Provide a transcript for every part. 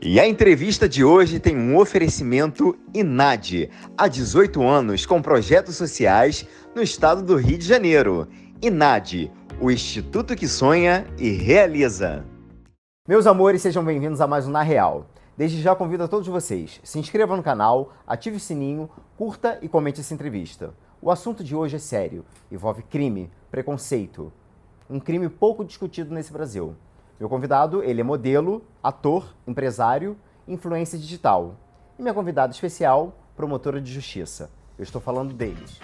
E a entrevista de hoje tem um oferecimento INAD, há 18 anos com projetos sociais no estado do Rio de Janeiro. INAD, o instituto que sonha e realiza. Meus amores, sejam bem-vindos a mais um Na Real. Desde já convido a todos vocês, se inscrevam no canal, ative o sininho, curta e comente essa entrevista. O assunto de hoje é sério, envolve crime, preconceito, um crime pouco discutido nesse Brasil. Meu convidado, ele é modelo, ator, empresário, influência digital. E minha convidada especial, promotora de justiça. Eu estou falando deles.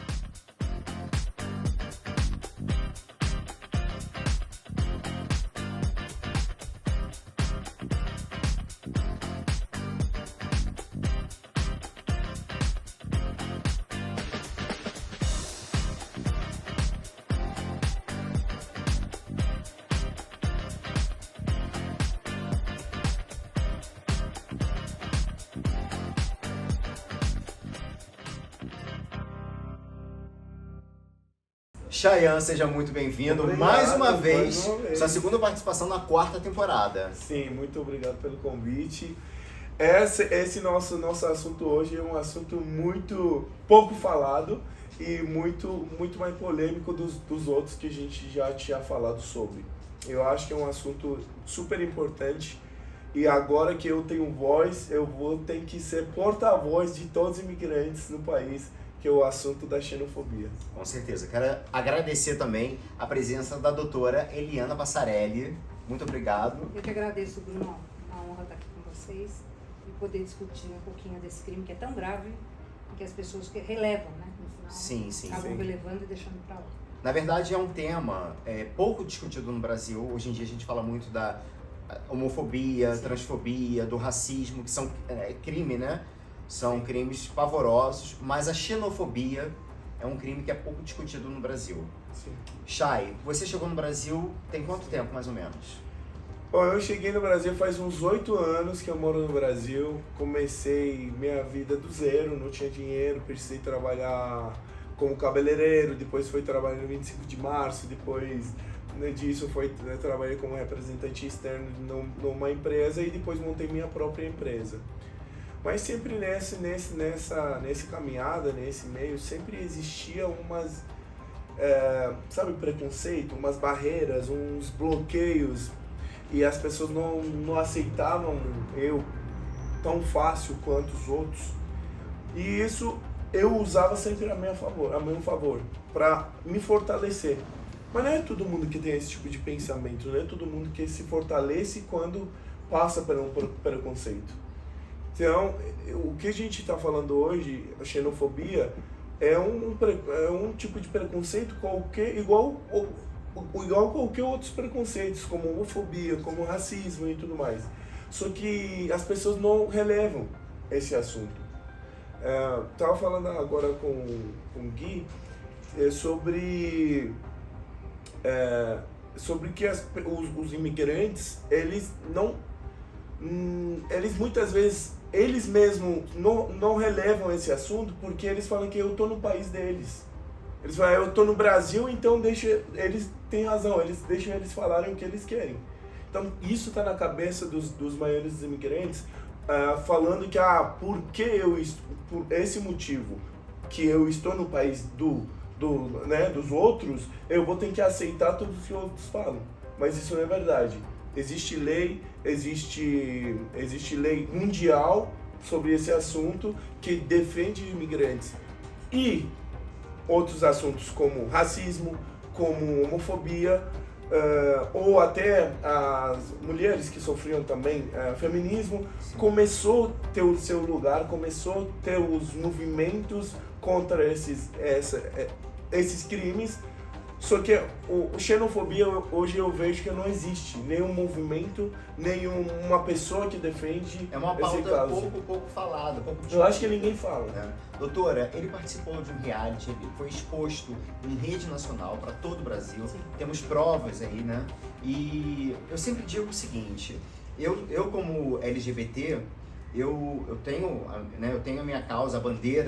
Chayanne, seja muito bem-vindo mais uma vez. Sua segunda participação na 4ª temporada. Sim, muito obrigado pelo convite. Esse nosso assunto hoje é um assunto muito pouco falado e muito mais polêmico dos outros que a gente já tinha falado sobre. Eu acho que é um assunto super importante e agora que eu tenho voz, eu vou ter que ser porta-voz de todos os imigrantes no país, que é o assunto da xenofobia. Com certeza. Quero agradecer também a presença da doutora Eliana Passarelli. Muito obrigado. Eu que agradeço, Bruno. Uma honra estar aqui com vocês e poder discutir um pouquinho desse crime que é tão grave e que as pessoas relevam, né? No final, Sim. acabam relevando e deixando para lá. Na verdade, é um tema pouco discutido no Brasil. Hoje em dia a gente fala muito da homofobia, transfobia, do racismo, que são crime, né? São crimes pavorosos, mas a xenofobia é um crime que é pouco discutido no Brasil. Sim. Chay, você chegou no Brasil tem quanto tempo, mais ou menos? Bom, eu cheguei no Brasil faz uns 8 anos que eu moro no Brasil. Comecei minha vida do zero, não tinha dinheiro, precisei trabalhar como cabeleireiro, depois fui trabalhar no 25 de março, depois disso trabalhei como representante externo numa empresa e depois montei minha própria empresa. Mas sempre nessa caminhada, nesse meio, sempre existia umas, preconceito, umas barreiras, uns bloqueios, e as pessoas não aceitavam eu tão fácil quanto os outros. E isso eu usava sempre a meu favor, para me fortalecer. Mas não é todo mundo que tem esse tipo de pensamento, não é todo mundo que se fortalece quando passa por um preconceito. Então, o que a gente está falando hoje, a xenofobia, é um tipo de preconceito igual qualquer outros preconceitos, como homofobia, como racismo e tudo mais. Só que as pessoas não relevam esse assunto. Estava falando agora com o Gui sobre que os imigrantes, eles muitas vezes eles mesmos não relevam esse assunto porque eles falam que eu tô no país deles. Eles falam, eu tô no Brasil, então eles têm razão, deixam eles falarem o que eles querem. Então isso está na cabeça dos maiores imigrantes, falando que por esse motivo que eu estou no país dos outros, eu vou ter que aceitar tudo que os outros falam. Mas isso não é verdade. Existe lei mundial sobre esse assunto que defende imigrantes. E outros assuntos como racismo, como homofobia, ou até as mulheres que sofriam também feminismo, começou a ter o seu lugar, começou a ter os movimentos contra esses crimes. Só que o xenofobia, hoje eu vejo que não existe nenhum movimento, nenhuma pessoa que defende. É uma pauta pouco falada. Eu acho que ninguém fala. Doutora, ele participou de um reality, ele foi exposto em rede nacional para todo o Brasil. Sim. Temos provas aí, né? E eu sempre digo o seguinte, eu como LGBT, eu tenho a minha causa,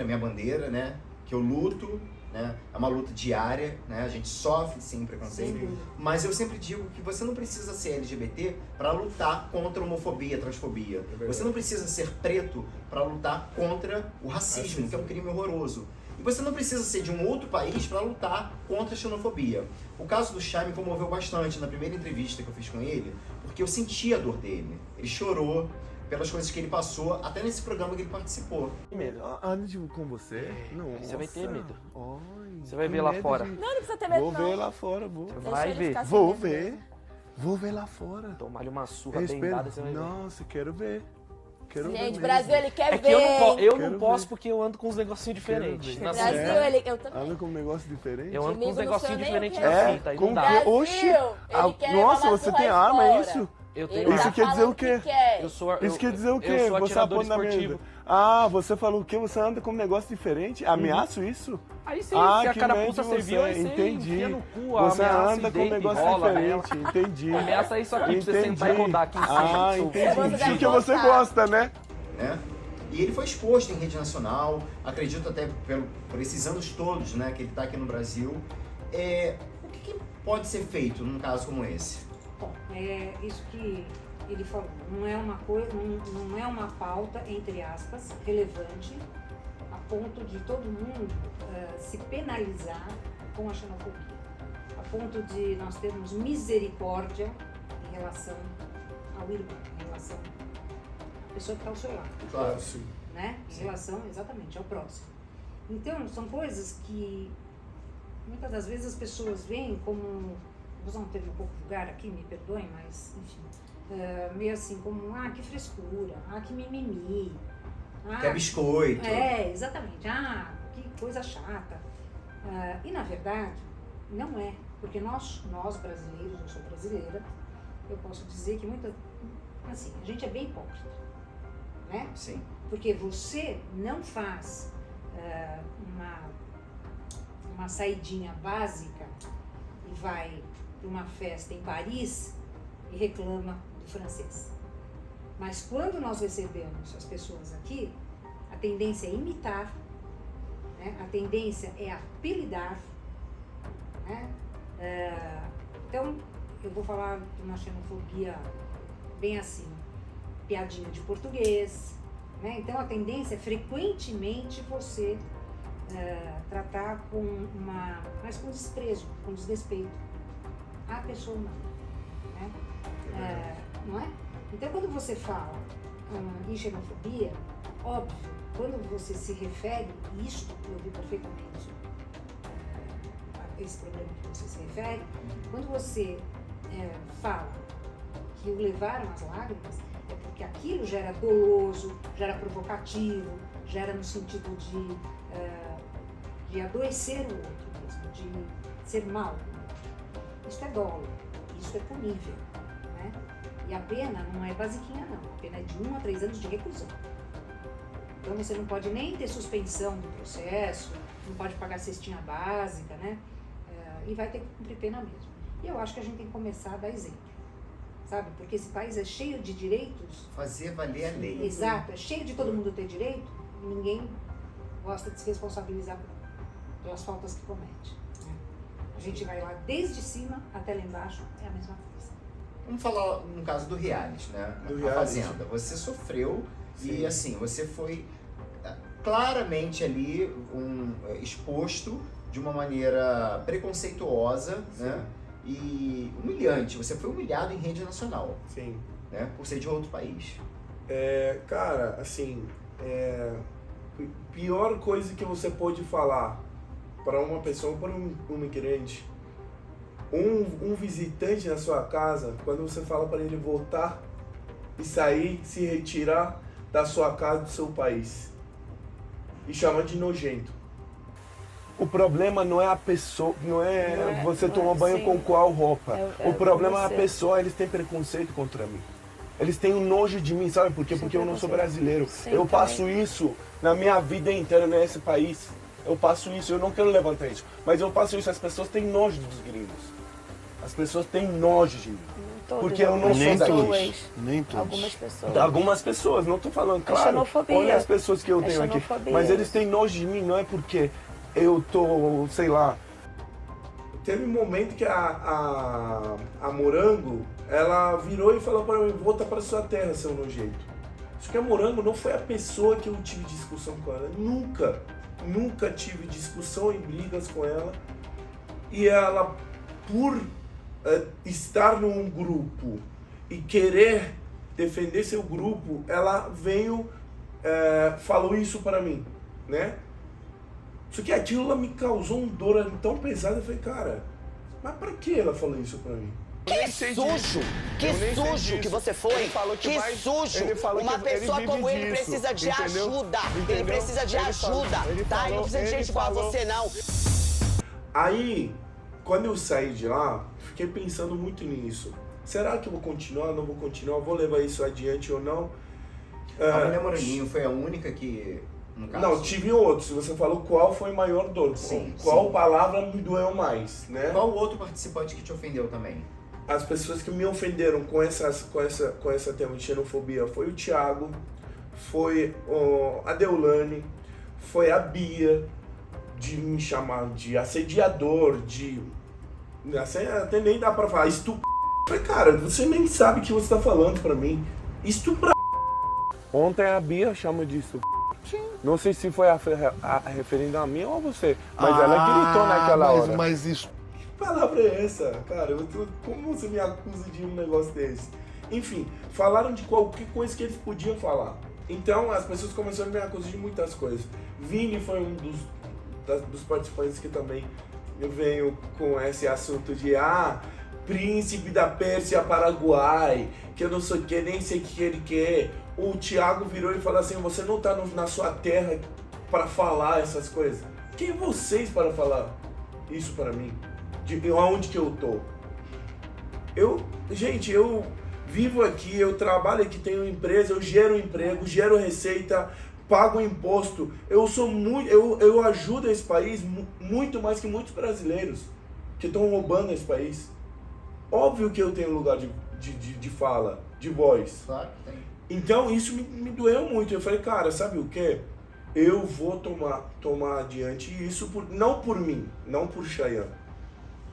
minha bandeira, né? Que eu luto né? É uma luta diária, né? A gente sofre sim preconceito, Sim. mas eu sempre digo que você não precisa ser LGBT para lutar contra a homofobia, a transfobia. Você não precisa ser preto para lutar contra o racismo, que é um crime horroroso. E você não precisa ser de um outro país para lutar contra a xenofobia. O caso do Chay me comoveu bastante na primeira entrevista que eu fiz com ele, porque eu senti a dor dele. Ele chorou pelas coisas que ele passou, até nesse programa que ele participou. Medo. Ando com você? Não. Você vai ter medo. Oi, Você vai que ver lá medo fora. de- Não precisa ter medo, Vou não. ver lá fora, vou. Deixa Vai ele ver. ficar sem Vou medo ver. mesmo. Vou ver lá fora. Tomar-lhe uma surra Eu bem espero. dada, você vai ver. Nossa, quero ver. Quero ver Gente, mesmo. Brasil, ele quer É ver. que eu Quero não posso ver. porque eu ando com uns negocinhos diferentes. ver. Na Brasil, fita. eu também. Anda com um negócio diferente? Eu ando com uns Comigo não negocinhos sei nem diferentes o que na é. fita, aí Como não dá. que? Brasil, Oxi! ele quer Nossa, levar você uma tem surra arma, é fora. isso? Eu Ele tenho Isso tá quer dizer o falando quê? que quer. Eu sou, Isso quer dizer o quê? Eu sou Você atirador aponta na esportivo. mesa. Ah, você falou o quê? Você anda com um negócio diferente? Ameaço isso? Aí sim, se a que carapuça mente serviu, aí você, você entendi. enfia no cu, Você ameaça anda e com um deita e negócio rola nela. diferente, entendi. Ameaça isso aqui, pra você Entendi. sentar e rodar aqui em cima. Ah, do entendi. Você deve Porque você gostar. gosta, né? Né? E ele foi exposto em rede nacional, acredito até por esses anos todos, né, que ele está aqui no Brasil. O que pode ser feito num caso como esse? Bom, é isso que ele falou. Não é uma coisa, não é uma pauta, entre aspas, relevante a ponto de todo mundo se penalizar com a xenofobia. A ponto de nós termos misericórdia em relação ao irmão, em relação à pessoa que está ao seu lado. Claro. Sim. Né? Em relação exatamente ao próximo. Então, são coisas que muitas das vezes as pessoas veem como, vou usar um termo um pouco vulgar aqui, me perdoem, mas enfim, meio assim como, que frescura, que mimimi, Que é biscoito. exatamente, que coisa chata. E na verdade, não é, porque nós brasileiros, eu sou brasileira, eu posso dizer que assim, a gente é bem hipócrita, né? Sim. Porque você não faz uma saidinha básica e vai para uma festa em Paris e reclama do francês. Mas quando nós recebemos as pessoas aqui, a tendência é imitar, né? A tendência é apelidar, né? Então, eu vou falar de uma xenofobia bem assim, piadinha de português, né? Então a tendência é frequentemente você tratar mas com desprezo, com desrespeito a pessoa humana, né? Não é? Então quando você fala em xenofobia, óbvio, quando você se refere, e isto eu vi perfeitamente a esse problema que você se refere, quando você fala que o levaram às lágrimas, é porque aquilo já era doloso, já era provocativo, já era no sentido de adoecer o outro mesmo, de ser mal. Isso é dolo, isso é punível, né? E a pena não é basiquinha não, a pena é de 1 a 3 anos de reclusão. Então você não pode nem ter suspensão do processo, não pode pagar cestinha básica, né? E vai ter que cumprir pena mesmo. E eu acho que a gente tem que começar a dar exemplo, sabe? Porque esse país é cheio de direitos. Fazer valer a lei. Exato, é cheio de todo mundo ter direito e ninguém gosta de se responsabilizar pelas faltas que comete, né? A gente vai lá desde cima até lá embaixo, é a mesma coisa. Vamos falar no caso do reality, né? Do A reality. Fazenda. Você sofreu e Sim. assim, você foi claramente ali exposto de uma maneira preconceituosa, né? E humilhante. Você foi humilhado em rede nacional, Sim. né? Por ser de outro país. Cara, assim, pior coisa que você pode falar para uma pessoa, para um imigrante, um visitante na sua casa, quando você fala para ele voltar e sair, se retirar da sua casa, do seu país, e chama de nojento. O problema não é a pessoa, não é você não tomar é, banho sim. com qual roupa. É O problema é a você. pessoa, eles têm preconceito contra mim. Eles têm um nojo de mim, sabe por quê? Sim, Porque eu não sou preconceito. brasileiro. Sim, Eu também. passo isso na minha vida inteira nesse país. Eu passo isso, eu não quero levantar isso. Mas eu passo isso, as pessoas têm nojo dos gringos. As pessoas têm nojo de mim. Todos, Porque eu não algumas sou daqui. pessoas. Nem todos. Algumas pessoas. Algumas pessoas, não tô falando, claro. xenofobia. Olha as pessoas que eu É tenho aqui. xenofobia. Mas eles têm nojo de mim, não é porque eu tô, sei lá. Teve um momento que a Morango, ela virou e falou para mim, volta para sua terra, seu nojento. Só que a Morango não foi a pessoa que eu tive discussão com ela. Nunca tive discussão e brigas com ela. E ela, por estar num grupo e querer defender seu grupo, ela veio, falou isso para mim, né? Só que aquilo me causou um dor tão pesada, eu falei, cara, mas pra que ela falou isso pra mim? Que sujo! Que sujo que você foi! Que sujo! Uma pessoa como ele precisa de ajuda! Ele precisa de ajuda, tá? Ele não precisa de gente igual você, não! Aí, quando eu saí de lá, fiquei pensando muito nisso. Será que eu vou continuar? Não vou continuar? Vou levar isso adiante ou não? A mulher Moranguinho foi a única que... No caso. Não, tive outros. Você falou qual foi maior dor. Sim, qual sim. palavra me doeu mais, né? Qual outro participante que te ofendeu também? As pessoas que me ofenderam com essa tema de xenofobia foi o Thiago, foi a Deolane, foi a Bia, de me chamar de assediador, até nem dá pra falar, Falei, cara, você nem sabe o que você tá falando pra mim. Ontem a Bia chama disso. Não sei se foi referindo a mim ou a você, mas ela gritou naquela hora. Mas isso... Que palavra é essa, cara? Como você me acusa de um negócio desse? Enfim, falaram de qualquer coisa que eles podiam falar. Então as pessoas começaram a me acusar de muitas coisas. Vini foi um dos participantes que também veio com esse assunto de príncipe da Pérsia Paraguai, que eu não sei o que, nem sei o que ele quer. O Thiago virou e falou assim, você não tá na sua terra para falar essas coisas. Quem vocês para falar isso para mim? De onde que eu tô? Gente, eu vivo aqui, eu trabalho aqui, tenho empresa, eu gero emprego, gero receita, pago imposto. Eu ajudo esse país muito mais que muitos brasileiros que estão roubando esse país. Óbvio que eu tenho lugar de fala, de voz. Claro que tem. Então isso me doeu muito. Eu falei, cara, sabe o quê? Eu vou tomar adiante isso, não por mim, não por Chayane,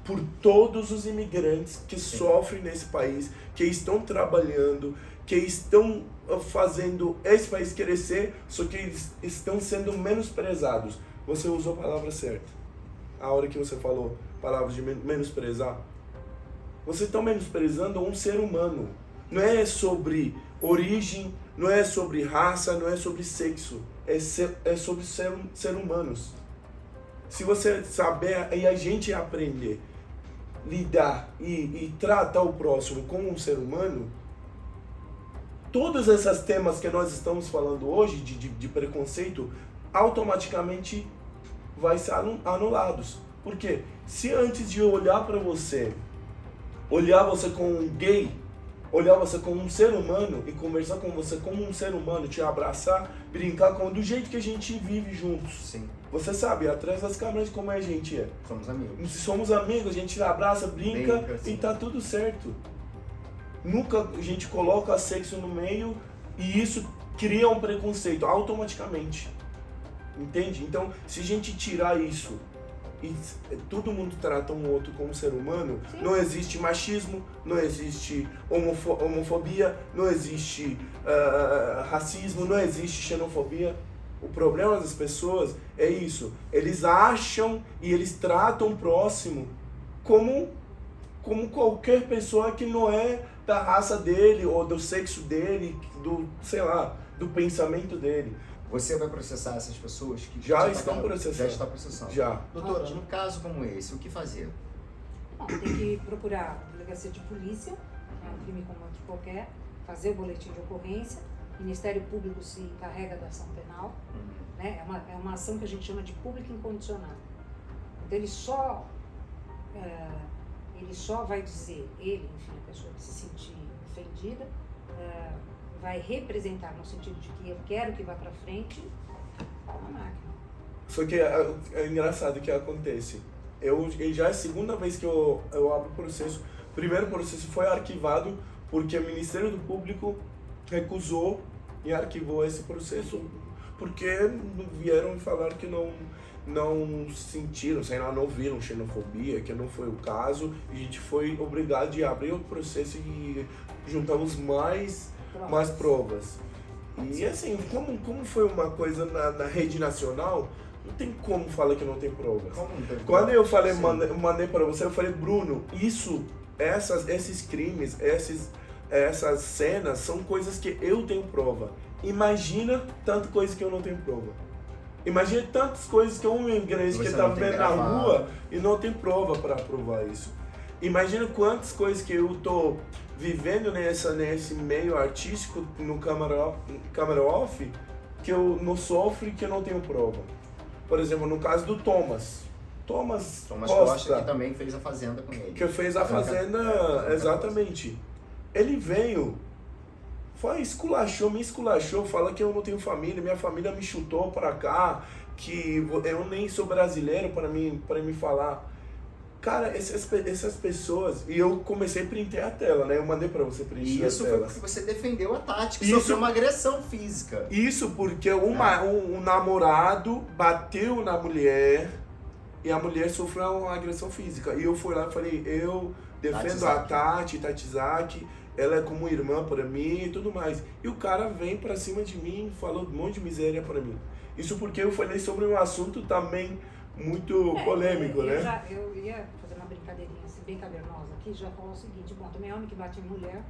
por todos os imigrantes que sofrem nesse país, que estão trabalhando, que estão fazendo esse país crescer, só que eles estão sendo menosprezados. Você usou a palavra certa. A hora que você falou palavras de menosprezar. Você está menosprezando um ser humano. Não é sobre origem, não é sobre raça, não é sobre sexo. É sobre ser humanos. Se você saber e a gente aprender lidar e tratar o próximo como um ser humano, todos esses temas que nós estamos falando hoje de preconceito automaticamente vai ser anulados. Por quê? Se antes de eu olhar para você, olhar você como um gay, olhar você como um ser humano e conversar com você como um ser humano, te abraçar, brincar do jeito que a gente vive juntos. Sim. Você sabe, atrás das câmeras como a gente é. Somos amigos. Se somos amigos, a gente abraça, brinca Sim. e tá tudo certo. Nunca a gente coloca sexo no meio e isso cria um preconceito automaticamente. Entende? Então, se a gente tirar isso e todo mundo trata um outro como ser humano, Sim. não existe machismo, não existe homofobia, não existe racismo, não existe xenofobia. O problema das pessoas é isso. Eles acham e eles tratam o próximo como qualquer pessoa que não é da raça dele ou do sexo dele, do pensamento dele. Você vai processar essas pessoas que Já te estão atacaram? processando. Já está processando. Já. Doutora, Ótimo. no caso como esse, o que fazer? Bom, tem que procurar a delegacia de polícia, é um crime como outro qualquer, fazer o boletim de ocorrência, o Ministério Público se encarrega da ação penal, né? É uma ação que a gente chama de público incondicionado. Então ele só vai dizer, enfim, a pessoa que se sentir ofendida, vai representar no sentido de que eu quero que vá para frente a máquina. Só que é engraçado o que acontece. Já é a segunda vez que eu abro o processo. O primeiro processo foi arquivado porque o Ministério do Público recusou e arquivou esse processo porque vieram e falaram que não sentiram, sei lá, não viram xenofobia, que não foi o caso, e a gente foi obrigado a abrir o processo e juntamos mais provas. E assim, como foi uma coisa na rede nacional, não tem como falar que não tem provas. Quando eu falei, mandei para você, eu falei, Bruno, esses crimes, essas cenas são coisas que eu tenho prova. Imagina tanta coisa que eu não tenho prova. Imagina tantas coisas que um inglês que tá vendo na rua e não tem prova para provar isso. Imagina quantas coisas que eu tô vivendo nesse meio artístico, no câmera off, que eu não sofro e que eu não tenho prova. Por exemplo, no caso do Thomas Costa, que também fez a Fazenda com ele. Que fez a Fazenda, exatamente. Ele veio, me esculachou, fala que eu não tenho família, minha família me chutou para cá, que eu nem sou brasileiro para me falar. Cara, essas pessoas, e eu comecei a printar a tela, né? Eu mandei pra você printar a tela. Isso foi porque você defendeu a Tati, que sofreu uma agressão física. Isso porque um namorado bateu na mulher e a mulher sofreu uma agressão física. E eu fui lá e falei, eu defendo a Tati Zaki, ela é como irmã pra mim e tudo mais. E o cara vem pra cima de mim e falou um monte de miséria pra mim. Isso porque eu falei sobre um assunto também muito polêmico, né? Eu ia fazer uma brincadeirinha assim, bem cavernosa aqui, já falar o seguinte, bom, também é homem que bate em mulher,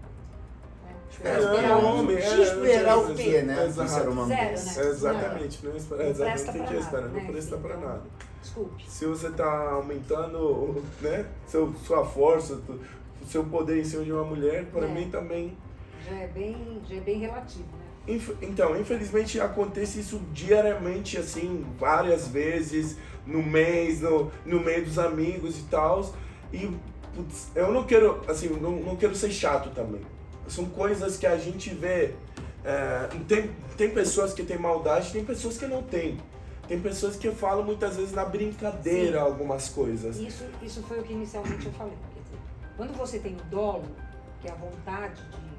né? Esperar o quê, né? Exato. Zero, né? Exatamente, não espera, exatamente, tem que esperar, não presta pra nada. Desculpe. Se você tá aumentando, né, sua força, seu poder em cima de uma mulher, para mim também... Já é bem relativo, né? Então, infelizmente acontece isso diariamente, assim, várias vezes no mês, no meio dos amigos e tal. E, putz, eu não quero, assim, não quero ser chato também. São coisas que a gente vê. Tem pessoas que têm maldade, tem pessoas que não têm. Tem pessoas que falam muitas vezes na brincadeira algumas coisas. Isso foi o que inicialmente eu falei. Quer dizer, quando você tem o dolo, que é a vontade de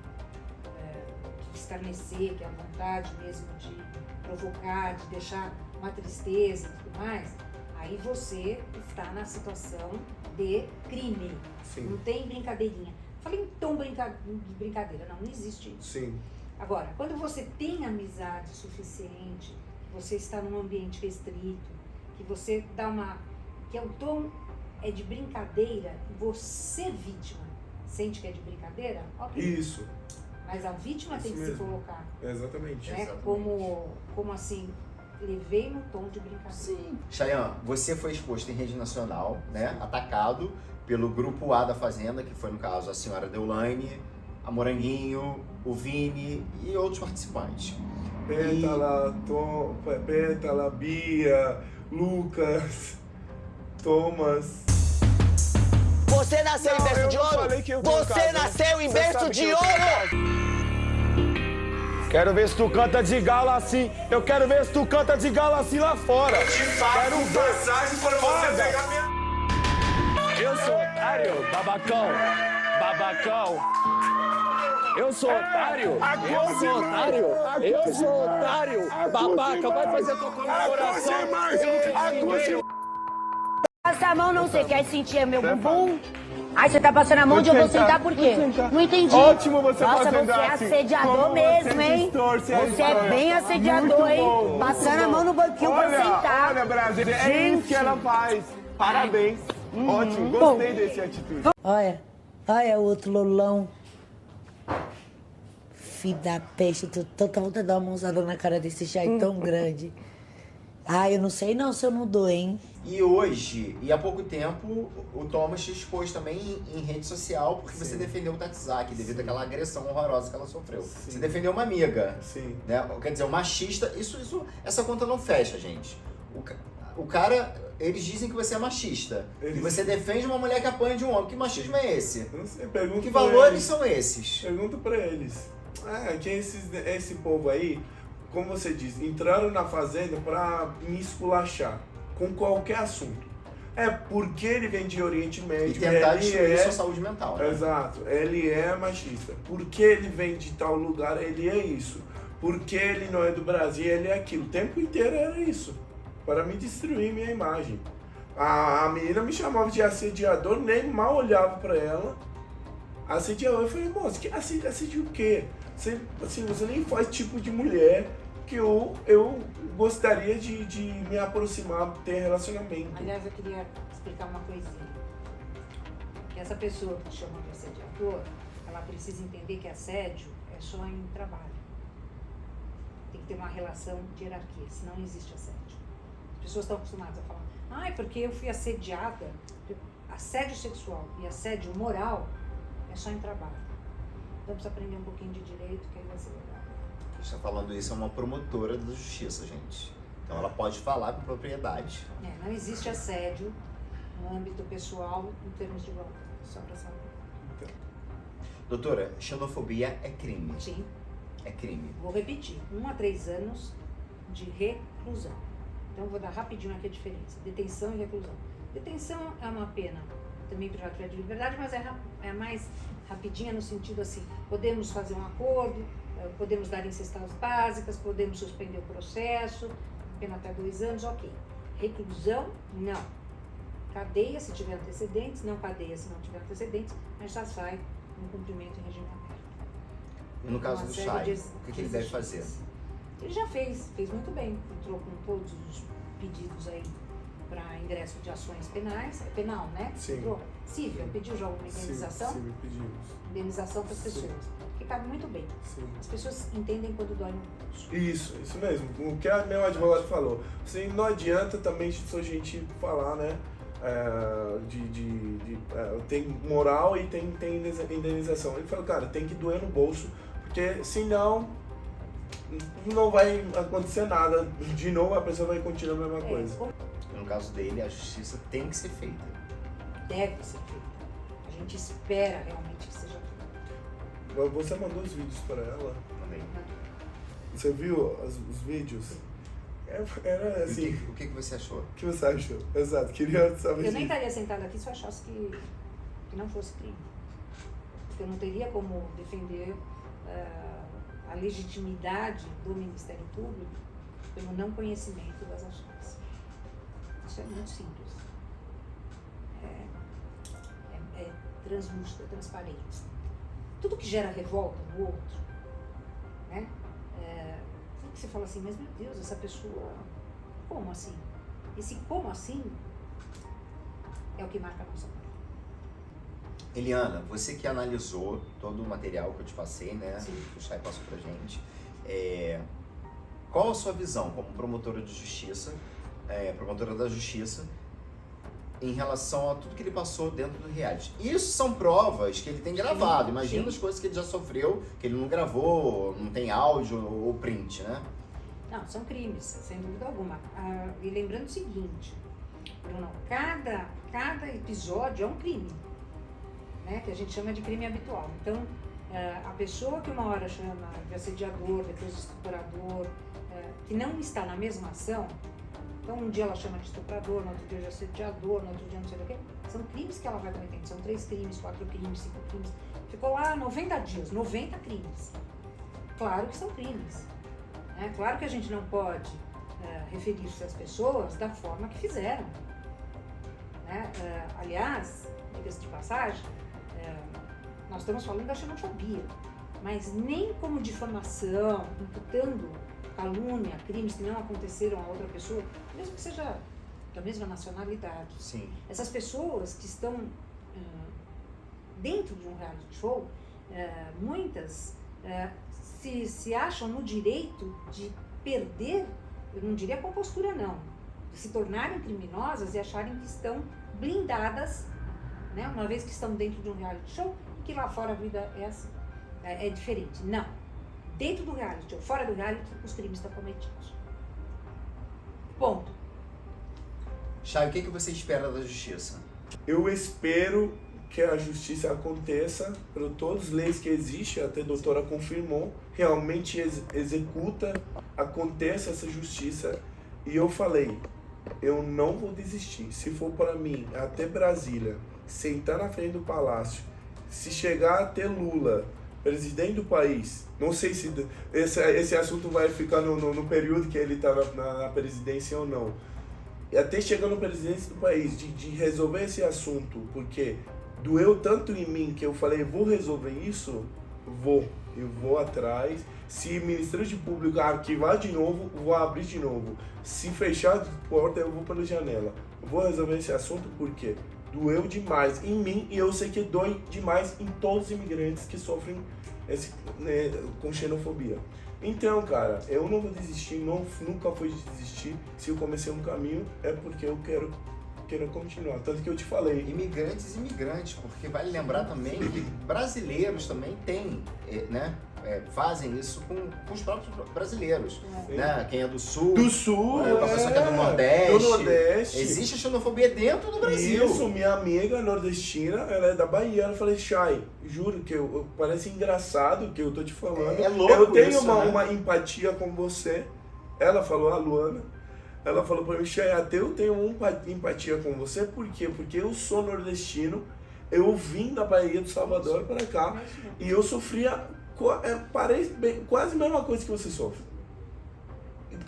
escarnecer, que é a vontade mesmo de provocar, de deixar uma tristeza e tudo mais, aí você está na situação de crime. Sim. Não tem brincadeirinha. Falei em tom de brincadeira, não existe isso. Sim. Agora, quando você tem amizade suficiente, você está num ambiente restrito, que você dá que o tom é de brincadeira, e você, vítima, sente que é de brincadeira, ok. Isso. Mas a vítima tem que se colocar. Exatamente. Né? Como assim, levei no tom de brincadeira. Sim. Chayanne, você foi exposto em rede nacional, né? Atacado pelo grupo A da Fazenda, que foi no caso a senhora Deulaine, a Moranguinho, o Vini e outros participantes. Pétala, Bia, Lucas, Thomas. Você nasceu em berço de ouro? Você nasceu em berço de ouro! Quero ver se tu canta de galo assim. Eu quero ver se tu canta de galo assim lá fora. Quero passagem para você pegar minha... Eu sou otário, babacão. Eu sou otário. Eu sou otário. Babaca, vai fazer a tua comemoração. Passa a mão, não, você quer sentir meu bumbum? Ai, você tá passando a mão onde eu vou sentar por quê? Não entendi. Ótimo você Nossa, fazendo você é assim. assediador Como mesmo, você hein? distorce a Você é história. bem assediador, Muito hein? bom, Passando a mão no banquinho pra sentar. Olha, Brasil, é isso que ela faz. Parabéns. Ótimo, gostei desse atitude. Olha o outro lolão. Filho da peste, tô tanta vontade de dar uma mãozada na cara desse chai tão grande. Ah, eu não sei não se eu não dou, hein? E hoje, e há pouco tempo, o Thomas te expôs também em rede social porque você defendeu o Tatsaki devido àquela agressão horrorosa que ela sofreu. Você defendeu uma amiga. Sim. Né? Quer dizer, um machista. Essa conta não fecha, gente. O cara, eles dizem que você é machista. E você defende uma mulher que apanha de um homem. Que machismo é esse? Não sei, pergunto Que pra valores eles. são esses? Pergunto pra eles. Que esse povo aí, como você diz, entraram na Fazenda pra me esculachar com qualquer assunto. Porque ele vem de Oriente Médio. E tentar destruir sua saúde mental, né? Exato. Ele é machista. Porque ele vem de tal lugar, ele é isso. porque ele não é do Brasil, ele é aquilo. O tempo inteiro era isso, para me destruir minha imagem. A menina me chamava de assediador, nem mal olhava para ela. Assediador, eu falei, moça, que assédio o quê? Você, assim, você nem faz tipo de mulher que eu gostaria de me aproximar, ter relacionamento. Aliás, eu queria explicar uma coisinha. Que essa pessoa que chama de assediador, ela precisa entender que assédio é só em trabalho. Tem que ter uma relação de hierarquia, senão não existe assédio. As pessoas estão acostumadas a falar, porque eu fui assediada. Assédio sexual e assédio moral é só em trabalho. Então precisa aprender um pouquinho de direito, que aí vai ser legal. Quem está falando isso é uma promotora da justiça, gente. Então ela pode falar com propriedade. Não existe assédio no âmbito pessoal em termos de igualdade, só para saber. Doutora, xenofobia é crime. Sim. É crime. Vou repetir, 1 a 3 anos de reclusão. Então vou dar rapidinho aqui a diferença, detenção e reclusão. Detenção é uma pena também privativa de liberdade, mas é mais rapidinha no sentido assim, podemos fazer um acordo, podemos dar incestas básicas, podemos suspender o processo, pena até 2 anos, ok. Reclusão, não. Cadeia se tiver antecedentes, não cadeia se não tiver antecedentes, mas já sai no cumprimento em regime aberto. E no caso do Chay, o que ele deve fazer? Ele já fez muito bem, entrou com todos os pedidos aí para ingresso de ações penais, é penal, né? Sim. Entrou. Cível, pediu já alguma indenização? Sim, pedimos. Indenização para as pessoas, que cabe muito bem. Sim. As pessoas entendem quando dói no bolso. Isso mesmo. O que a meu advogado falou. Assim, não adianta também só a gente falar, né? Tem moral e tem indenização. Ele falou, cara, tem que doer no bolso, porque senão não vai acontecer nada. De novo a pessoa vai continuar a mesma coisa. No caso dele, a justiça tem que ser feita. Deve ser feita. A gente espera realmente que seja feita. Você mandou os vídeos para ela? Também. Você viu os vídeos? Era assim. O que você achou? O que você achou? Exato, queria saber. Eu nem estaria sentada aqui se eu achasse que não fosse crime. Porque eu não teria como defender a legitimidade do Ministério Público pelo não conhecimento das ações. Isso é muito simples. É translúcido, é transparente. Tudo que gera revolta no outro, né? Que você fala assim, mas meu Deus, essa pessoa, como assim? Esse como assim é o que marca a nossa vida. Eliana, você que analisou todo o material que eu te passei, né? Sim. Que o Chay passou pra gente. Qual a sua visão como promotora de justiça, promotora da justiça, em relação a tudo que ele passou dentro do reality? Isso são provas que ele tem gravado. Imagina as coisas que ele já sofreu, que ele não gravou, não tem áudio ou print, né? Não, são crimes, sem dúvida alguma. E lembrando o seguinte, Bruno, cada episódio é um crime, né? Que a gente chama de crime habitual. Então, a pessoa que uma hora chama de assediador, depois de estuprador, que não está na mesma ação. Então, um dia ela chama de estuprador, no outro dia de assediador, no outro dia não sei o quê. São crimes que ela vai cometendo. São 3 crimes, 4 crimes, 5 crimes. Ficou lá 90 dias, 90 crimes. Claro que são crimes. Né? Claro que a gente não pode referir-se às pessoas da forma que fizeram. Né? Aliás, diga-se de passagem, nós estamos falando da xenofobia. Mas nem como difamação, imputando calúnia, crimes que não aconteceram a outra pessoa, mesmo que seja da mesma nacionalidade. Sim. Essas pessoas que estão dentro de um reality show, muitas se acham no direito de perder, eu não diria compostura não, de se tornarem criminosas e acharem que estão blindadas, né, uma vez que estão dentro de um reality show e que lá fora a vida é assim, é diferente. Não. Dentro do reality ou fora do reality, os crimes estão cometidos. Ponto. Chay, o que você espera da justiça? Eu espero que a justiça aconteça por todas as leis que existem, até a doutora confirmou, realmente executa, aconteça essa justiça. E eu falei, eu não vou desistir. Se for para mim, até Brasília, sentar na frente do palácio, se chegar até Lula, presidente do país, não sei se esse assunto vai ficar no período que ele está na presidência ou não, e até chegar no presidente do país, de resolver esse assunto, porque doeu tanto em mim que eu falei, vou resolver isso, eu vou atrás. Se o Ministério Público arquivar de novo, vou abrir de novo. Se fechar a porta, eu vou pela janela. Eu vou resolver esse assunto porque doeu demais em mim e eu sei que dói demais em todos os imigrantes que sofrem com xenofobia. Então, cara, eu não vou desistir, nunca fui desistir. Se eu comecei um caminho, é porque eu quero continuar. Tanto que eu te falei. Imigrantes, porque vale lembrar também que brasileiros também têm, né? Fazem isso com os próprios brasileiros, né? Quem é do sul, a pessoa que é do Nordeste, existe a xenofobia dentro do Brasil. Isso, minha amiga nordestina, ela é da Bahia, ela falou, Chay, juro que parece engraçado que eu tô te falando, é louco eu tenho isso, uma empatia com você, ela falou, a Luana, ela falou pra mim, Chay, até eu tenho uma empatia com você, por quê? Porque eu sou nordestino, eu vim da Bahia do Salvador para cá, e eu sofria parece quase a mesma coisa que você sofre.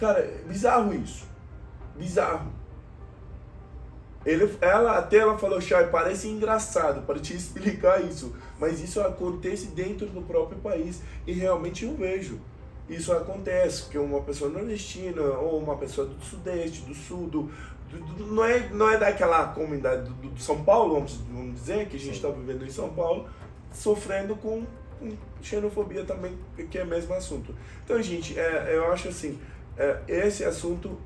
Cara, é bizarro isso. Bizarro. Ela falou, Chay, parece engraçado para te explicar isso, mas isso acontece dentro do próprio país e realmente eu vejo. Isso acontece, que uma pessoa nordestina ou uma pessoa do Sudeste, do Sul, não é daquela comunidade do São Paulo, vamos dizer, que a gente está vivendo em São Paulo, sofrendo com xenofobia também, que é o mesmo assunto. Então, gente, eu acho assim, esse assunto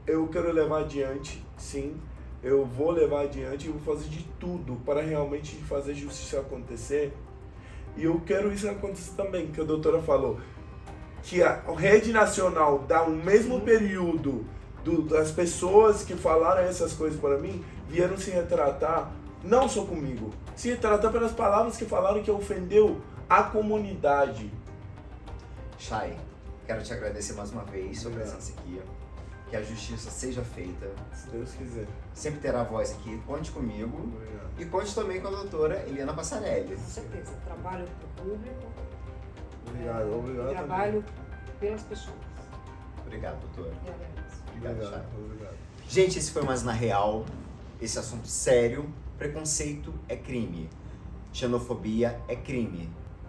eu quero levar adiante, sim, eu vou levar adiante e vou fazer de tudo para realmente fazer justiça acontecer. E eu quero isso acontecer também, que a doutora falou, que a rede nacional dá o mesmo período das pessoas que falaram essas coisas para mim, vieram se retratar, não só comigo, se retratar pelas palavras que falaram que ofendeu a comunidade. Chay, quero te agradecer mais uma vez sua presença aqui. Que a justiça seja feita. Se Deus quiser. Sempre terá voz aqui. Conte comigo. Obrigado. E conte também com a doutora Eliana Passarelli. Com certeza. Trabalho para o público. Obrigado. Trabalho pelas pessoas. Obrigado, doutora. Eu agradeço. Obrigado, Chay. Obrigado. Gente, esse foi mais Na Real. Esse assunto sério. Preconceito é crime. Xenofobia é crime.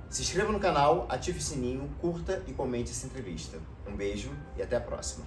Se inscreva no canal, ative o sininho, curta e comente essa entrevista. Um beijo e até a próxima.